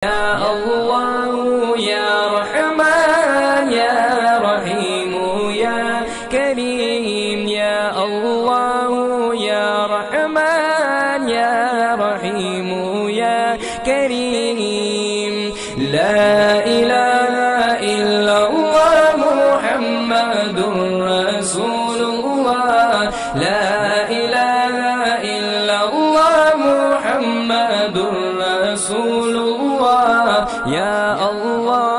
يا الله يا رحمن يا رحيم يا كريم يا الله يا رحمن يا رحيم يا كريم لا إله إلا الله محمد رسول الله لا إله إلا الله محمد رسول الله يا الله